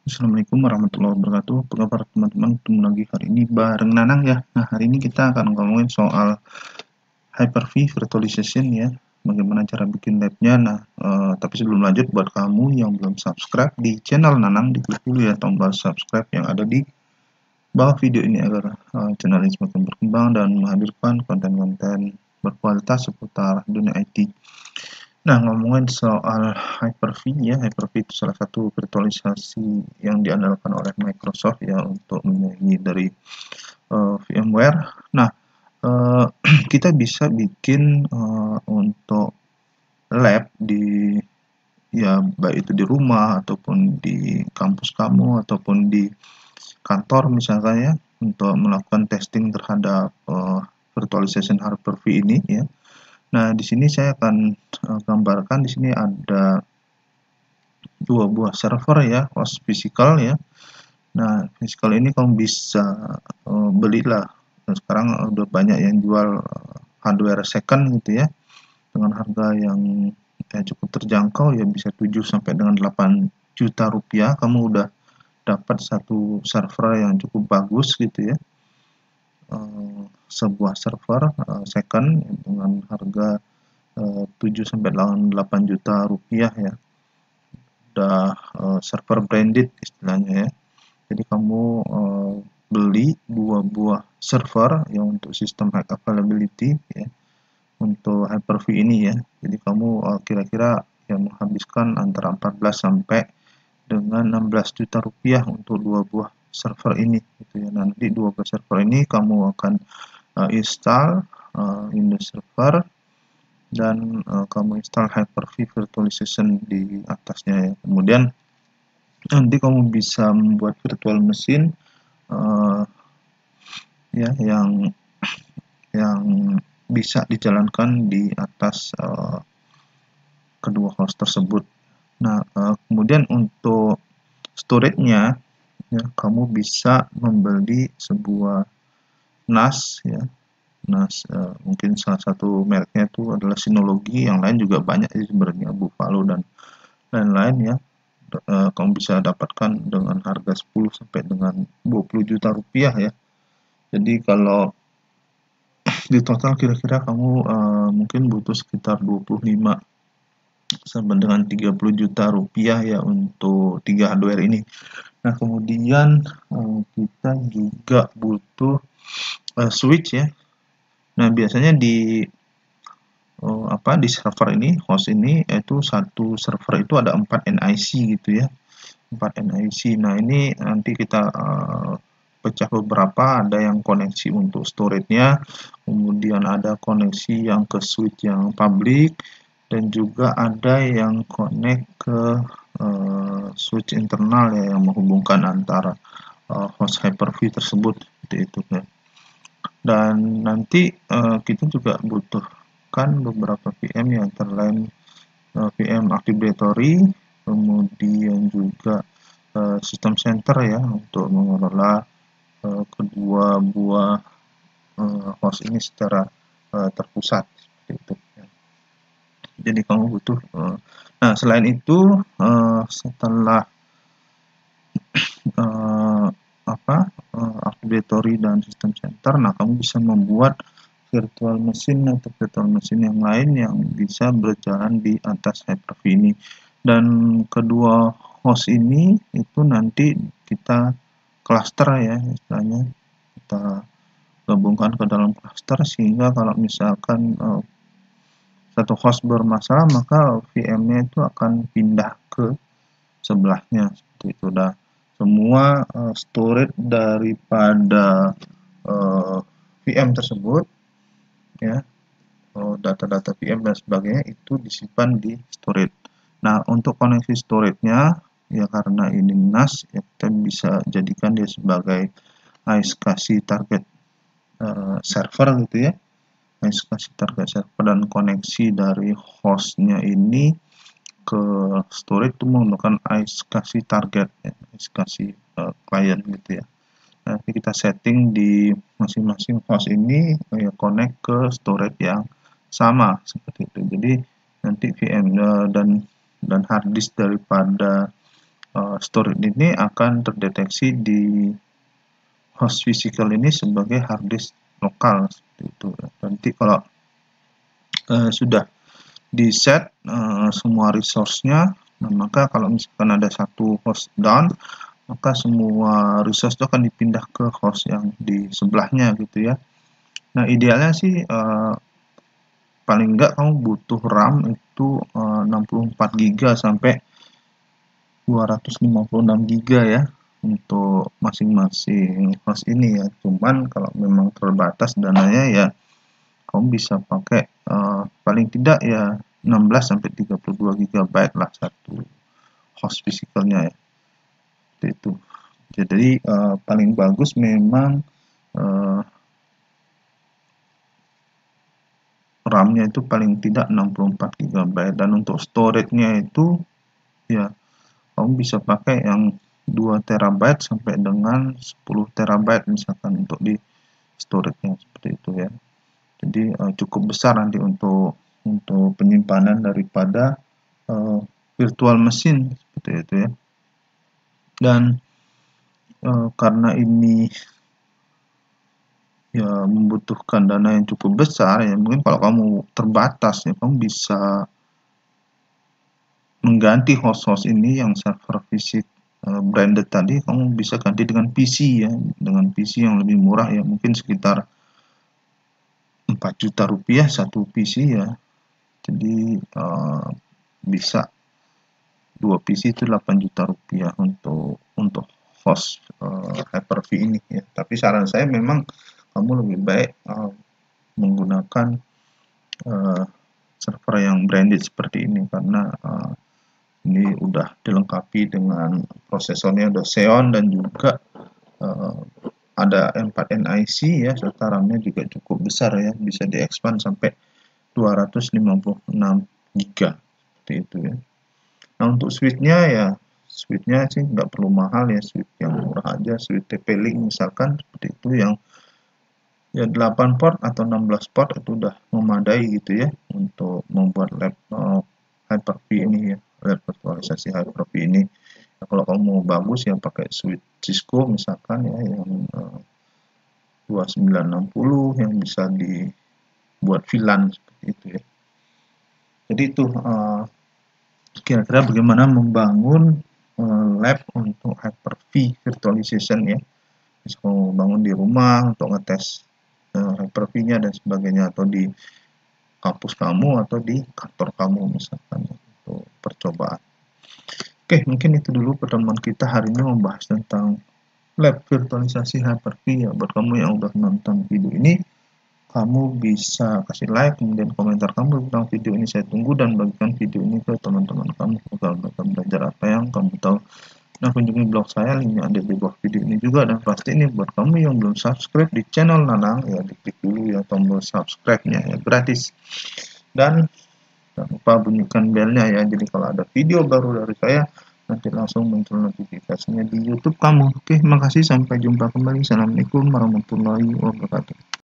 Assalamualaikum warahmatullahi wabarakatuh. Apa kabar teman-teman? Ketemu lagi hari ini bareng Nanang ya. Nah, hari ini kita akan ngomongin soal Hyper-V virtualization ya. Bagaimana cara bikin labnya. Nah, tapi sebelum lanjut, buat kamu yang belum subscribe di channel Nanang, diklik dulu ya tombol subscribe yang ada di bawah video ini agar channel ini semakin berkembang dan menghadirkan konten-konten berkualitas seputar dunia IT. Nah, ngomongin soal Hyper-V ya, Hyper-V itu salah satu virtualisasi yang diandalkan oleh Microsoft ya untuk menyaingi dari VMware. Nah, uh, kita bisa bikin untuk lab di ya baik itu di rumah ataupun di kampus kamu ataupun di kantor misalkan ya untuk melakukan testing terhadap virtualization Hyper-V ini ya. Nah, di sini saya akan gambarkan di sini ada dua buah server ya, host physical ya. Nah, physical ini kamu bisa belilah. Nah, sekarang udah banyak yang jual hardware second gitu ya, dengan harga yang cukup terjangkau ya, bisa 7 sampai dengan 8 juta rupiah. Kamu udah dapat satu server yang cukup bagus gitu ya. Sebuah server second dengan harga 7 sampai 8 juta rupiah ya. Udah server branded istilahnya ya. Jadi kamu beli dua buah server yang untuk sistem high availability ya, untuk Hyper-V ini ya. Jadi kamu kira-kira yang menghabiskan antara 14 sampai dengan 16 juta rupiah untuk dua buah server ini gitu ya. Nanti dua buah server ini kamu akan install Windows Server dan kamu install Hyper-V virtualization di atasnya ya. Kemudian nanti kamu bisa membuat virtual machine ya yang bisa dijalankan di atas kedua host tersebut. Nah, kemudian untuk storage-nya ya, kamu bisa membeli sebuah NAS ya. NAS mungkin salah satu mereknya itu adalah Synology, yang lain juga banyak sih sebenarnya, Buffalo dan lain-lain ya. Kamu bisa dapatkan dengan harga 10 sampai dengan 20 juta rupiah ya. Jadi kalau di total kira-kira kamu mungkin butuh sekitar 25 sampai dengan 30 juta rupiah ya untuk 3 hardware ini. Nah, kemudian kita juga butuh switch ya. Nah, biasanya di di server ini, host ini, itu satu server itu ada 4 NIC gitu ya. 4 NIC. Nah, ini nanti kita pecah beberapa, ada yang koneksi untuk storage-nya, kemudian ada koneksi yang ke switch yang public, dan juga ada yang connect ke switch internal ya, yang menghubungkan antara host Hyper-V tersebut seperti itu ya. Dan nanti kita juga butuhkan beberapa VM yang terlain VM Active Directory, kemudian juga sistem center ya untuk mengelola kedua buah host ini secara terpusat seperti itu ya. Jadi kamu butuh nah, selain itu setelah Active Directory dan sistem center, nah kamu bisa membuat virtual machine atau virtual machine yang lain yang bisa berjalan di atas Hyper-V ini. Dan kedua host ini itu nanti kita cluster ya istilahnya, kita gabungkan ke dalam cluster, sehingga kalau misalkan satu host bermasalah, maka VM-nya itu akan pindah ke sebelahnya seperti itu. Dah semua storage daripada VM tersebut ya, data-data VM dan sebagainya itu disimpan di storage. Nah, untuk koneksi storage-nya ya, karena ini NAS ya, kita bisa jadikan dia sebagai kasih target server gitu ya, kasih target server, dan koneksi dari hostnya ini ke storage itu menggunakan kasih target ya, kasih client gitu ya. Nanti kita setting di masing-masing host ini ya, connect ke storage yang sama seperti itu. Jadi nanti VM dan hard disk daripada storage ini akan terdeteksi di host physical ini sebagai hard disk lokal seperti itu. Nanti kalau sudah di set semua resource-nya, nah maka kalau misalkan ada satu host down, maka semua resource itu akan dipindah ke host yang di sebelahnya gitu ya. Nah idealnya sih paling enggak kamu butuh RAM itu 64 GB sampai 256 GB ya untuk masing-masing host ini ya. Cuman kalau memang terbatas dananya ya kamu bisa pakai paling tidak ya 16 sampai 32 GB lah satu host physicalnya ya. Itu. Jadi paling bagus memang RAM-nya itu paling tidak 64 GB, dan untuk storage-nya itu ya kamu bisa pakai yang 2 TB sampai dengan 10 TB misalkan untuk di storage-nya seperti itu ya. Jadi cukup besar nanti untuk penyimpanan daripada virtual machine seperti itu ya. Dan karena ini ya membutuhkan dana yang cukup besar ya, mungkin kalau kamu terbatas ya kamu bisa mengganti host-host ini yang server fisik branded tadi, kamu bisa ganti dengan PC ya, dengan PC yang lebih murah ya, mungkin sekitar 4 juta rupiah satu PC ya. Jadi bisa 2 PC itu 8 juta rupiah untuk host Hyper-V ini ya. Tapi saran saya memang kamu lebih baik menggunakan server yang branded seperti ini, karena ini udah dilengkapi dengan prosesornya udah Xeon dan juga ada M4 NIC ya, serta RAM-nya juga cukup besar ya, bisa di-expand sampai 256 GB seperti itu ya. Nah untuk switch-nya sih nggak perlu mahal ya, switch yang murah aja, switch TP-Link misalkan seperti itu yang ya 8 port atau 16 port itu udah memadai gitu ya untuk membuat laptop Hyper-V ini ya, lab virtualisasi Hyper-V ini. Nah, kalau kamu mau bagus ya pakai switch Cisco misalkan ya yang 2960 yang bisa dibuat VLAN seperti itu ya. Jadi itu kira-kira bagaimana membangun lab untuk Hyper-V virtualization ya. Bisa kamu bangun di rumah untuk ngetes Hyper-V-nya dan sebagainya, atau di kampus kamu atau di kantor kamu misalkan untuk percobaan. Oke, mungkin itu dulu pertemuan kita hari ini membahas tentang lab virtualisasi Hyper-V ya. Buat kamu yang udah nonton video ini, kamu bisa kasih like, kemudian komentar kamu tentang video ini saya tunggu, dan bagikan video ini ke teman-teman kamu agar mereka belajar apa yang kamu tahu. Nah, kunjungi blog saya, linknya ada di bawah video ini juga, dan pasti ini buat kamu yang belum subscribe di channel Nanang ya, diklik dulu ya tombol subscribe-nya ya, gratis. Dan jangan lupa bunyikan belnya ya, jadi kalau ada video baru dari saya nanti langsung muncul notifikasinya di YouTube kamu. Oke, makasih, sampai jumpa kembali. Assalamualaikum warahmatullahi wabarakatuh.